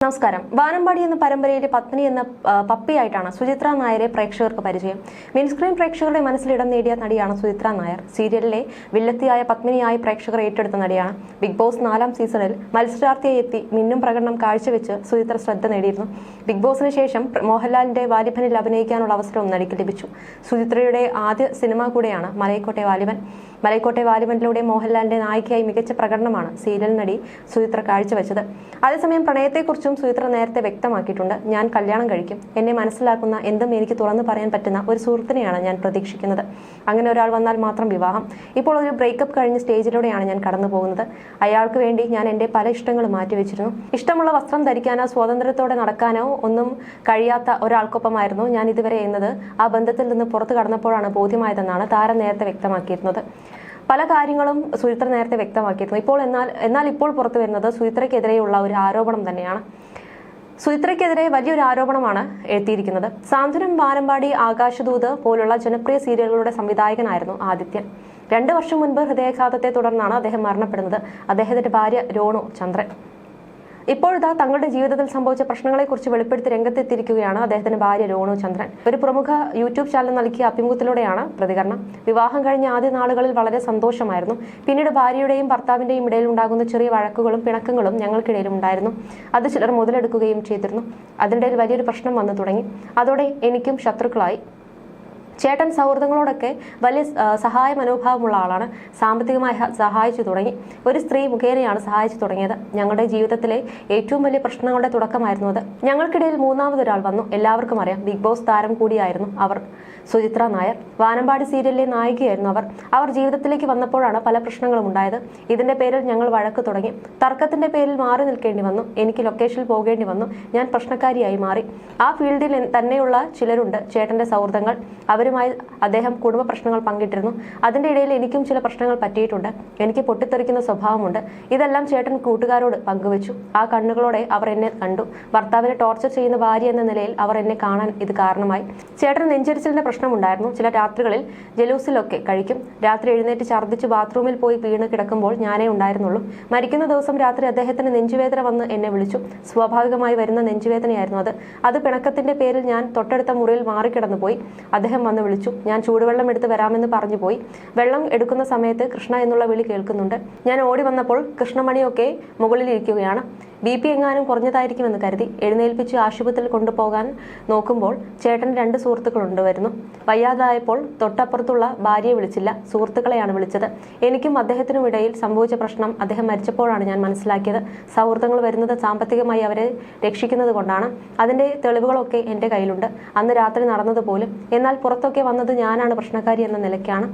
നമസ്കാരം. വാനമ്പാടി എന്ന പരമ്പരയിലെ പത്നി എന്ന പപ്പിയായിട്ടാണ് സുചിത്ര നായരെ പ്രേക്ഷകർക്ക് പരിചയം. മിൻസ്ക്രീൻ പ്രേക്ഷകരുടെ മനസ്സിൽ ഇടം നേടിയ നടിയാണ് സുചിത്ര നായർ. സീരിയലിലെ വില്ലത്തിയായ പത്മിനിയായി പ്രേക്ഷകർ ഏറ്റെടുത്ത നടിയാണ്. ബിഗ് ബോസ് 4ാം സീസണിൽ മത്സരാർത്ഥിയായി എത്തി മിന്നും പ്രകടനം കാഴ്ചവെച്ച് സുചിത്ര ശ്രദ്ധ നേടിയിരുന്നു. ബിഗ് ബോസിന് ശേഷം മോഹൻലാലിന്റെ വാലിബനിൽ അഭിനയിക്കാനുള്ള അവസരവും നടിക്ക് ലഭിച്ചു. സുചിത്രയുടെ ആദ്യ സിനിമ കൂടെയാണ് മലൈക്കോട്ടെ വാലിബൻ. മലൈക്കോട്ടെ വാലിബനിലൂടെ മോഹൻലാലിന്റെ നായികയായി മികച്ച പ്രകടനമാണ് സീരിയൽ നടി സുചിത്ര കാഴ്ചവെച്ചത്. അതേസമയം പ്രണയത്തെക്കുറിച്ചും സുചിത്ര നേരത്തെ വ്യക്തമാക്കിയിട്ടുണ്ട്. ഞാൻ കല്യാണം കഴിക്കും. എന്നെ മനസ്സിലാക്കുന്ന എന്തും എനിക്ക് തുറന്നു പറയാൻ പറ്റുന്ന ഒരു സുഹൃത്തിനെയാണ് ഞാൻ പ്രതീക്ഷിക്കുന്നത്. അങ്ങനെ ഒരാൾ വന്നാൽ മാത്രം വിവാഹം. ഇപ്പോൾ ഒരു ബ്രേക്കപ്പ് കഴിഞ്ഞ സ്റ്റേജിലൂടെയാണ് ഞാൻ കടന്നു പോകുന്നത്. അയാൾക്ക് വേണ്ടി ഞാൻ എൻ്റെ പല ഇഷ്ടങ്ങളും മാറ്റിവെച്ചിരുന്നു. ഇഷ്ടമുള്ള വസ്ത്രം ധരിക്കാനോ സ്വാതന്ത്ര്യത്തോടെ നടക്കാനോ ഒന്നും കഴിയാത്ത ഒരാൾക്കൊപ്പമായിരുന്നു ഞാൻ ഇതുവരെ എന്നത് ആ ബന്ധത്തിൽ നിന്ന് പുറത്തു കടന്നപ്പോഴാണ് ബോധ്യമായതെന്നാണ് താരം നേരത്തെ വ്യക്തമാക്കിയിരുന്നത്. പല കാര്യങ്ങളും സുചിത്ര നേരത്തെ വ്യക്തമാക്കിയിരുന്നു. എന്നാൽ ഇപ്പോൾ പുറത്തു വരുന്നത് സുചിത്രയ്ക്കെതിരെയുള്ള ഒരു ആരോപണം തന്നെയാണ്. സുചിത്രയ്ക്കെതിരെ വലിയൊരു ആരോപണമാണ് എത്തിയിരിക്കുന്നത്. സാന്ത്വനം, വാനമ്പാടി, ആകാശദൂത് പോലുള്ള ജനപ്രിയ സീരിയലുകളുടെ സംവിധായകനായിരുന്നു ആദിത്യൻ. 2 വർഷം മുൻപ് ഹൃദയാഘാതത്തെ തുടർന്നാണ് അദ്ദേഹം മരണപ്പെടുന്നത്. അദ്ദേഹത്തിന്റെ ഭാര്യ രോണു ചന്ദ്രൻ ഇപ്പോഴിതാ തങ്ങളുടെ ജീവിതത്തിൽ സംഭവിച്ച പ്രശ്നങ്ങളെക്കുറിച്ച് വെളിപ്പെടുത്തി രംഗത്തെത്തിയിരിക്കുകയാണ് അദ്ദേഹത്തിന്റെ ഭാര്യ രോണു ചന്ദ്രൻ. ഒരു പ്രമുഖ യൂട്യൂബ് ചാനൽ നൽകിയ അഭിമുഖത്തിലൂടെയാണ് പ്രതികരണം. വിവാഹം കഴിഞ്ഞ ആദ്യ നാളുകളിൽ വളരെ സന്തോഷമായിരുന്നു. പിന്നീട് ഭാര്യയുടെയും ഭർത്താവിന്റെയും ഇടയിൽ ഉണ്ടാകുന്ന ചെറിയ വഴക്കുകളും പിണക്കങ്ങളും ഞങ്ങൾക്കിടയിലും ഉണ്ടായിരുന്നു. അത് ചിലർ മുതലെടുക്കുകയും ചെയ്തിരുന്നു. അതിനിടയിൽ വലിയൊരു പ്രശ്നം വന്നു തുടങ്ങി. അതോടെ എനിക്കും ശത്രുക്കളായി. ചേട്ടൻ സൗഹൃദങ്ങളോടൊക്കെ വലിയ സഹായ മനോഭാവമുള്ള ആളാണ്. സാമ്പത്തികമായി സഹായിച്ചു തുടങ്ങി. ഒരു സ്ത്രീ മുഖേനയാണ് സഹായിച്ചു തുടങ്ങിയത്. ഞങ്ങളുടെ ജീവിതത്തിലെ ഏറ്റവും വലിയ പ്രശ്നങ്ങളുടെ തുടക്കമായിരുന്നു അത്. ഞങ്ങൾക്കിടയിൽ മൂന്നാമതൊരാൾ വന്നു. എല്ലാവർക്കും അറിയാം. ബിഗ് ബോസ് താരം കൂടിയായിരുന്നു അവർ. സുചിത്ര നായർ വാനമ്പാടി സീരിയലിലെ നായികയായിരുന്നു അവർ ജീവിതത്തിലേക്ക് വന്നപ്പോഴാണ് പല പ്രശ്നങ്ങളും ഉണ്ടായത്. ഇതിന്റെ പേരിൽ ഞങ്ങൾ വഴക്ക് തുടങ്ങി. തർക്കത്തിന്റെ പേരിൽ മാറി നിൽക്കേണ്ടി വന്നു. എനിക്ക് ലൊക്കേഷനിൽ പോകേണ്ടി വന്നു. ഞാൻ പ്രശ്നക്കാരിയായി മാറി. ആ ഫീൽഡിൽ തന്നെയുള്ള ചിലരുണ്ട് ചേട്ടന്റെ സൗഹൃദങ്ങൾ. അവരുമായി അദ്ദേഹം കുടുംബ പ്രശ്നങ്ങൾ പങ്കിട്ടിരുന്നു. അതിന്റെ ഇടയിൽ എനിക്കും ചില പ്രശ്നങ്ങൾ പറ്റിയിട്ടുണ്ട്. എനിക്ക് പൊട്ടിത്തെറിക്കുന്ന സ്വഭാവമുണ്ട്. ഇതെല്ലാം ചേട്ടൻ കൂട്ടുകാരോട് പങ്കുവച്ചു. ആ കണ്ണുകളോടെ അവർ എന്നെ കണ്ടു. ഭർത്താവിനെ ടോർച്ചർ ചെയ്യുന്ന ഭാര്യ എന്ന നിലയിൽ അവർ എന്നെ കാണാൻ ഇത് കാരണമായി. ചേട്ടൻ നെഞ്ചരിച്ചിലിന്റെ പ്രശ്നമുണ്ടായിരുന്നു. ചില രാത്രികളിൽ ജലൂസിലൊക്കെ കഴിക്കും. രാത്രി എഴുന്നേറ്റ് ഛർദ്ദിച്ച് ബാത്റൂമിൽ പോയി വീണ് കിടക്കുമ്പോൾ ഞാനേ ഉണ്ടായിരുന്നുള്ളൂ. മരിക്കുന്ന ദിവസം രാത്രി അദ്ദേഹത്തിന് നെഞ്ചുവേദന വന്ന് എന്നെ വിളിച്ചു. സ്വാഭാവികമായി വരുന്ന നെഞ്ചുവേദനയായിരുന്നു അത് പിണക്കത്തിന്റെ പേരിൽ ഞാൻ തൊട്ടടുത്ത മുറിയിൽ മാറിക്കിടന്നു പോയി. അദ്ദേഹം വന്ന് വിളിച്ചു. ഞാൻ ചൂടുവെള്ളം എടുത്ത് വരാമെന്ന് പറഞ്ഞു പോയി. വെള്ളം എടുക്കുന്ന സമയത്ത് കൃഷ്ണ എന്നുള്ള വിളി കേൾക്കുന്നുണ്ട്. ഞാൻ ഓടി വന്നപ്പോൾ കൃഷ്ണമണിയൊക്കെ മുകളിലിരിക്കുകയാണ്. BP എങ്ങാനും കുറഞ്ഞതായിരിക്കുമെന്ന് കരുതി എഴുന്നേൽപ്പിച്ച് ആശുപത്രിയിൽ കൊണ്ടുപോകാൻ നോക്കുമ്പോൾ ചേട്ടൻ 2 സുഹൃത്തുക്കൾ കൊണ്ടുവരുന്നു. വയ്യാതായപ്പോൾ തൊട്ടപ്പുറത്തുള്ള ഭാര്യയെ വിളിച്ചില്ല, സുഹൃത്തുക്കളെയാണ് വിളിച്ചത്. എനിക്കും അദ്ദേഹത്തിനും ഇടയിൽ സംഭവിച്ച പ്രശ്നം അദ്ദേഹം മരിച്ചപ്പോഴാണ് ഞാൻ മനസ്സിലാക്കിയത്. സൗഹൃദങ്ങൾ വരുന്നത് സാമ്പത്തികമായി അവരെ രക്ഷിക്കുന്നത് കൊണ്ടാണ്. അതിന്റെ തെളിവുകളൊക്കെ എൻ്റെ കയ്യിലുണ്ട്. അന്ന് രാത്രി നടന്നതുപോലും. എന്നാൽ പുറത്തൊക്കെ വന്നത് ഞാനാണ് പ്രശ്നക്കാരി എന്ന നിലയ്ക്കാണ്.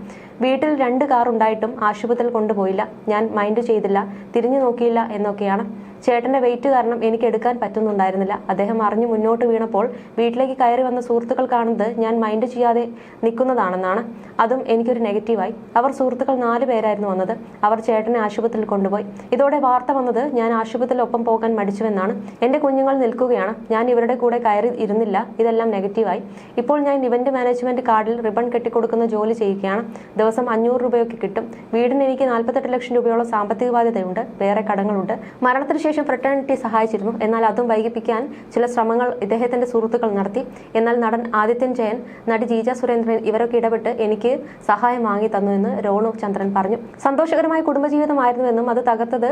വീട്ടിൽ 2 കാർ ഉണ്ടായിട്ടും ആശുപത്രിയിൽ കൊണ്ടുപോയില്ല. ഞാൻ മൈൻഡ് ചെയ്തില്ല, തിരിഞ്ഞു നോക്കിയില്ല എന്നൊക്കെയാണ്. ചേട്ടന്റെ വെയിറ്റ് കാരണം എനിക്ക് എടുക്കാൻ പറ്റുന്നുണ്ടായിരുന്നില്ല. അദ്ദേഹം അറിഞ്ഞു മുന്നോട്ട് വീണപ്പോൾ വീട്ടിലേക്ക് കയറി വന്ന സുഹൃത്തുക്കൾ കാണുന്നത് ഞാൻ മൈൻഡ് ചെയ്യാതെ നിൽക്കുന്നതാണെന്നാണ്. അതും എനിക്കൊരു നെഗറ്റീവായി. അവർ സുഹൃത്തുക്കൾ 4 പേരായിരുന്നു വന്നത്. അവർ ചേട്ടനെ ആശുപത്രിയിൽ കൊണ്ടുപോയി. ഇതോടെ വാർത്ത വന്നത് ഞാൻ ആശുപത്രിയിൽ ഒപ്പം പോകാൻ മടിച്ചുവെന്നാണ്. എന്റെ കുഞ്ഞുങ്ങൾ നിൽക്കുകയാണ്. ഞാൻ ഇവരുടെ കൂടെ കയറി ഇരുന്നില്ല. ഇതെല്ലാം നെഗറ്റീവായി. ഇപ്പോൾ ഞാൻ ഇവന്റ് മാനേജ്മെന്റ് കാർഡിൽ റിബൺ കെട്ടിക്കൊടുക്കുന്ന ജോലി ചെയ്യുകയാണ്. ദിവസം 500 രൂപയൊക്കെ കിട്ടും. വീടിന് എനിക്ക് 48 ലക്ഷം രൂപയോളം സാമ്പത്തിക ബാധ്യതയുണ്ട്. വേറെ കടങ്ങളുണ്ട്. മരണത്തിന് ശേഷം ഫ്രട്ടേണിറ്റി സഹായിച്ചിരുന്നു. എന്നാൽ അതും വൈകിപ്പിക്കാൻ ചില ശ്രമങ്ങൾ ഇദ്ദേഹത്തിന്റെ സുഹൃത്തുക്കൾ നടത്തി. എന്നാൽ നടൻ ആദിത്യൻ ജയൻ, നടി ജീജ സുരേന്ദ്രൻ ഇവരൊക്കെ ഇടപെട്ട് എനിക്ക് സഹായം വാങ്ങി തന്നുവെന്ന് രോണു ചന്ദ്രൻ പറഞ്ഞു. സന്തോഷകരമായ കുടുംബജീവിതമായിരുന്നുവെന്നും അത് തകർത്തത്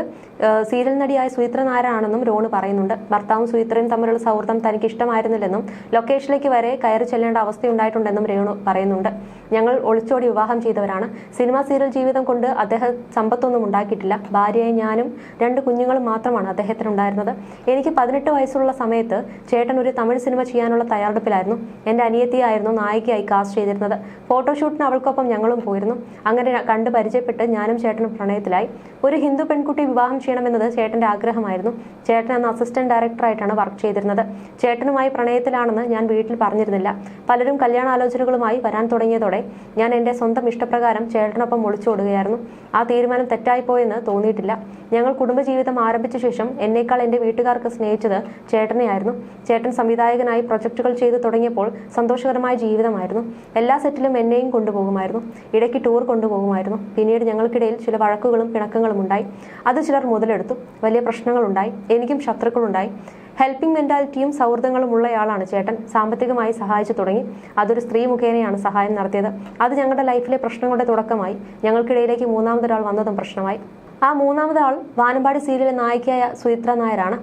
സീരിയൽ നടിയായ സുചിത്ര നായരാണെന്നും രോണു പറയുന്നുണ്ട്. ഭർത്താവും സുചിത്രയും തമ്മിലുള്ള സൗഹൃദം തനിക്ക് ഇഷ്ടമായിരുന്നില്ലെന്നും ലൊക്കേഷനിലേക്ക് വരെ കയറി ചെല്ലേണ്ട അവസ്ഥയുണ്ടായിട്ടുണ്ടെന്നും രേണു പറയുന്നുണ്ട്. ഞങ്ങൾ ഒളിച്ചോടി വിവാഹം ചെയ്തവരാണ്. സിനിമ സീരിയൽ ജീവിതം കൊണ്ട് അദ്ദേഹം സമ്പത്തൊന്നും ഉണ്ടാക്കിയിട്ടില്ല. ഭാര്യയായി ഞാനും 2 കുഞ്ഞുങ്ങളും മാത്രമാണ് അദ്ദേഹത്തിനുണ്ടായിരുന്നത്. എനിക്ക് 18 വയസ്സുള്ള സമയത്ത് ചേട്ടൻ ഒരു തമിഴ് സിനിമ ചെയ്യാനുള്ള തയ്യാറെടുപ്പിലായിരുന്നു. എൻ്റെ അനിയത്തിയായിരുന്നു നായികയായി കാസ്റ്റ് ചെയ്തിരുന്നത്. ഫോട്ടോഷൂട്ടിന് അവൾക്കൊപ്പം ഞങ്ങളും പോയിരുന്നു. അങ്ങനെ കണ്ട് പരിചയപ്പെട്ട് ഞാനും ചേട്ടനും പ്രണയത്തിലായി. ഒരു ഹിന്ദു പെൺകുട്ടി വിവാഹം ചെയ്യണമെന്നത് ചേട്ടന്റെ ആഗ്രഹമായിരുന്നു. ചേട്ടൻ അന്ന് അസിസ്റ്റന്റ് ഡയറക്ടറായിട്ടാണ് വർക്ക് ചെയ്തിരുന്നത്. ചേട്ടനുമായി പ്രണയത്തിലാണെന്ന് ഞാൻ വീട്ടിൽ പറഞ്ഞിരുന്നില്ല. പലരും കല്യാണാലോചനകളുമായി വരാൻ തുടങ്ങിയതോടെ ഞാൻ എൻ്റെ സ്വന്തം ഇഷ്ടപ്രകാരം ചേട്ടനൊപ്പം ഒളിച്ചോടുകയായിരുന്നു. ആ തീരുമാനം തെറ്റായിപ്പോയെന്ന് തോന്നിയിട്ടില്ല. ഞങ്ങൾ കുടുംബജീവിതം ആരംഭിച്ച ശേഷം എന്നേക്കാൾ എൻ്റെ വീട്ടുകാർക്ക് സ്നേഹിച്ചത് ചേട്ടനെയായിരുന്നു. ചേട്ടൻ സംവിധായകനായി പ്രൊജക്ടുകൾ ചെയ്തു തുടങ്ങിയപ്പോൾ സന്തോഷകരമായ ജീവിതമായിരുന്നു. എല്ലാ സെറ്റിലും എന്നെയും കൊണ്ടുപോകുമായിരുന്നു. ഇടയ്ക്ക് ടൂർ കൊണ്ടുപോകുമായിരുന്നു. പിന്നീട് ഞങ്ങൾക്കിടയിൽ ചില വഴക്കുകളും പിണക്കങ്ങളും ഉണ്ടായി. അത് ചിലർ മുതലെടുത്തു. വലിയ പ്രശ്നങ്ങളുണ്ടായി. എനിക്കും ശത്രുക്കളുണ്ടായി. ഹെൽപ്പിംഗ് മെന്റാലിറ്റിയും സൗഹൃദങ്ങളും ഉള്ളയാളാണ് ചേട്ടൻ. സാമ്പത്തികമായി സഹായിച്ചു തുടങ്ങി. അതൊരു സ്ത്രീ മുഖേനയാണ് സഹായം നടത്തിയത്. അത് ഞങ്ങളുടെ ലൈഫിലെ പ്രശ്നങ്ങളുടെ തുടക്കമായി. ഞങ്ങൾക്കിടയിലേക്ക് മൂന്നാമതൊരാൾ വന്നതും പ്രശ്നമായി. ആ മൂന്നാമതാൾ വാനമ്പാടി സീരിയലിലെ നായികയായ സുചിത്ര നായരാണ്.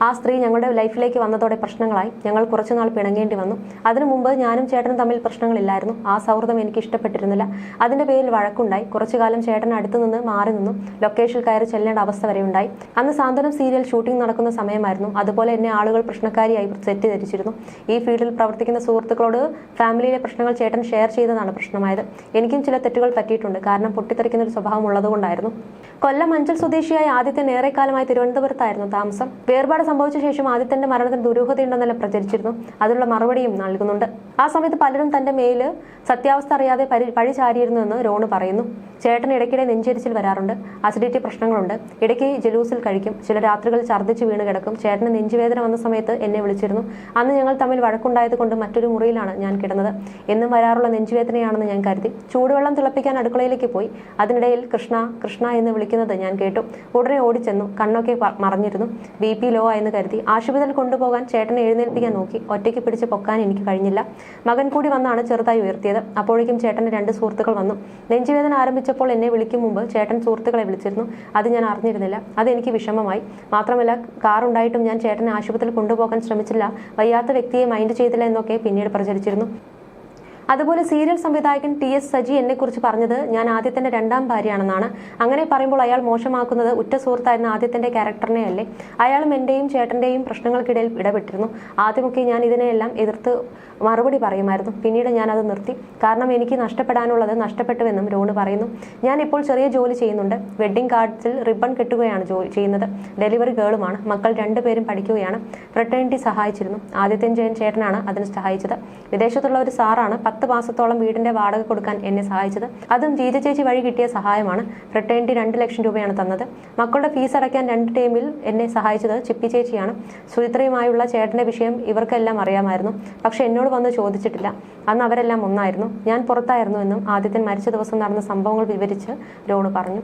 ആ സ്ത്രീ ഞങ്ങളുടെ ലൈഫിലേക്ക് വന്നതോടെ പ്രശ്നങ്ങളായി. ഞങ്ങൾ കുറച്ചുനാൾ പിണങ്ങേണ്ടി വന്നു. അതിനു മുമ്പ് ഞാനും ചേട്ടനും തമ്മിൽ പ്രശ്നങ്ങളില്ലായിരുന്നു. ആ സൗഹൃദം എനിക്ക് ഇഷ്ടപ്പെട്ടിരുന്നില്ല. അതിന്റെ പേരിൽ വഴക്കുണ്ടായി. കുറച്ചുകാലം ചേട്ടൻ അടുത്തു നിന്ന് മാറി നിന്നു. ലൊക്കേഷനിൽ കയറി ചെല്ലേണ്ട അവസ്ഥ വരെ ഉണ്ടായി. അന്ന് സാന്ത്വനം സീരിയൽ ഷൂട്ടിംഗ് നടക്കുന്ന സമയമായിരുന്നു. അതുപോലെ എന്നെ ആളുകൾ പ്രശ്നക്കാരിയായി തെറ്റിദ്ധരിച്ചിരുന്നു. ഈ ഫീൽഡിൽ പ്രവർത്തിക്കുന്ന സുഹൃത്തുക്കളോട് ഫാമിലിയിലെ പ്രശ്നങ്ങൾ ചേട്ടൻ ഷെയർ ചെയ്തതാണ് പ്രശ്നമായത്. എനിക്കും ചില തെറ്റുകൾ പറ്റിയിട്ടുണ്ട്. കാരണം പൊട്ടിത്തെറിക്കുന്ന ഒരു സ്വഭാവം ഉള്ളതുകൊണ്ടായിരുന്നു. കൊല്ലം അഞ്ചൽ സ്വദേശിയായ ആദിത്യൻ ഏറെക്കാലമായി തിരുവനന്തപുരത്തായിരുന്നു താമസം. വേർപാട് സംഭവിച്ച ശേഷം ആദിത്യന്റെ മരണത്തിന് ദുരൂഹതയുണ്ടെന്നെല്ലാം പ്രചരിച്ചിരുന്നു. അതിനുള്ള മറുപടിയും നൽകുന്നുണ്ട്. ആ സമയത്ത് പലരും തന്റെ മേല് സത്യാവസ്ഥ അറിയാതെ പഴി ചാരിയിരുന്നുവെന്ന് രോണ് പറയുന്നു. ചേട്ടൻ ഇടയ്ക്കിടെ നെഞ്ചരിച്ചിൽ വരാറുണ്ട്. അസിഡിറ്റി പ്രശ്നങ്ങളുണ്ട്. ഇടയ്ക്ക് ജലൂസിൽ കഴിക്കും. ചില രാത്രികളിൽ ഛർദ്ദിച്ച് വീണ് കിടക്കും. ചേട്ടന് നെഞ്ചുവേദന വന്ന സമയത്ത് എന്നെ വിളിച്ചിരുന്നു. അന്ന് ഞങ്ങൾ തമ്മിൽ വഴക്കുണ്ടായത് കൊണ്ട് മറ്റൊരു മുറിയിലാണ് ഞാൻ കിടന്നത്. എന്നും വരാറുള്ള നെഞ്ചുവേദനയാണെന്ന് ഞാൻ കരുതി. ചൂടുവെള്ളം തിളപ്പിക്കാൻ അടുക്കളയിലേക്ക് പോയി. അതിനിടയിൽ കൃഷ്ണ കൃഷ്ണ എന്ന് വിളിക്കുന്നത് ഞാൻ കേട്ടു. ഉടനെ ഓടിച്ചെന്നു. കണ്ണൊക്കെ മറഞ്ഞിരുന്നു. BP ലോ ആയെന്ന് കരുതി. ആശുപത്രിയിൽ കൊണ്ടുപോകാൻ ചേട്ടനെ എഴുന്നേൽപ്പിക്കാൻ നോക്കി. ഒറ്റയ്ക്ക് പിടിച്ച് പൊക്കാൻ എനിക്ക് കഴിഞ്ഞില്ല. മകൻ കൂടി വന്നാണ് ചെറുതായി ഉയർത്തിയത്. അപ്പോഴേക്കും ചേട്ടന്റെ 2 സുഹൃത്തുക്കൾ വന്നു. നെഞ്ചുവേദന ആരംഭിച്ചപ്പോൾ എന്നെ വിളിക്കും മുമ്പ് ചേട്ടൻ സുഹൃത്തുക്കളെ വിളിച്ചിരുന്നു. അത് ഞാൻ അറിഞ്ഞിരുന്നില്ല. അതെനിക്ക് വിഷമമായി. മാത്രമല്ല, കാറുണ്ടായിട്ടും ഞാൻ ചേട്ടനെ ആശുപത്രിയിൽ കൊണ്ടുപോകാൻ ശ്രമിച്ചില്ല. വയ്യാത്ത വ്യക്തിയെ മൈൻഡ് ചെയ്തില്ല എന്നൊക്കെ പിന്നീട് പ്രചരിച്ചിരുന്നു. അതുപോലെ സീരിയൽ സംവിധായകൻ TS സജി എന്നെക്കുറിച്ച് പറഞ്ഞത് ഞാൻ ആദിത്യന്റെ 2ാം ഭാര്യയാണെന്നാണ്. അങ്ങനെ പറയുമ്പോൾ അയാൾ മോശമാക്കുന്നത് ഉറ്റ സുഹൃത്തായിരുന്ന ആദിത്യന്റെ ക്യാരക്ടറിനെ അല്ലേ? അയാളും എന്റെയും ചേട്ടന്റെയും പ്രശ്നങ്ങൾക്കിടയിൽ ഇടപെട്ടിരുന്നു. ആദ്യമൊക്കെ ഞാൻ ഇതിനെയെല്ലാം എതിർത്ത് മറുപടി പറയുമായിരുന്നു. പിന്നീട് ഞാൻ അത് നിർത്തി. കാരണം എനിക്ക് നഷ്ടപ്പെടാനുള്ളത് നഷ്ടപ്പെട്ടുവെന്നും രോണ് പറയുന്നു. ഞാൻ ഇപ്പോൾ ചെറിയ ജോലി ചെയ്യുന്നുണ്ട്. വെഡ്ഡിംഗ് കാർഡ്സിൽ റിബൺ കെട്ടുകയാണ് ചെയ്യുന്നത്. ഡെലിവറി ഗേളുമാണ്. മക്കൾ 2 പേരും പഠിക്കുകയാണ്. ഫ്രട്ടേണിറ്റി സഹായിച്ചിരുന്നു. ആദിത്യൻ ജയൻ ചേട്ടനാണ് അതിന് സഹായിച്ചത്. വിദേശത്തുള്ള ഒരു സാറാണ് 10 മാസത്തോളം വീടിന്റെ വാടക കൊടുക്കാൻ എന്നെ സഹായിച്ചത്. അതും ജീജ ചേച്ചി വഴി കിട്ടിയ സഹായമാണ്. ഫ്രട്ടേണിറ്റി 2 ലക്ഷം രൂപയാണ് തന്നത്. മക്കളുടെ ഫീസ് അടയ്ക്കാൻ 2 ടൈമിൽ എന്നെ സഹായിച്ചത് ചിപ്പി ചേച്ചിയാണ്. സുചിത്രയുമായുള്ള ചേട്ടന്റെ വിഷയം ഇവർക്കെല്ലാം അറിയാമായിരുന്നു. പക്ഷെ എന്നോട് വന്ന് ചോദിച്ചിട്ടില്ല. അന്ന് അവരെല്ലാം ഒന്നായിരുന്നു. ഞാൻ പുറത്തായിരുന്നു എന്നും ആദിത്യൻ മരിച്ച ദിവസം നടന്ന സംഭവങ്ങൾ വിവരിച്ച് രോണ് പറഞ്ഞു.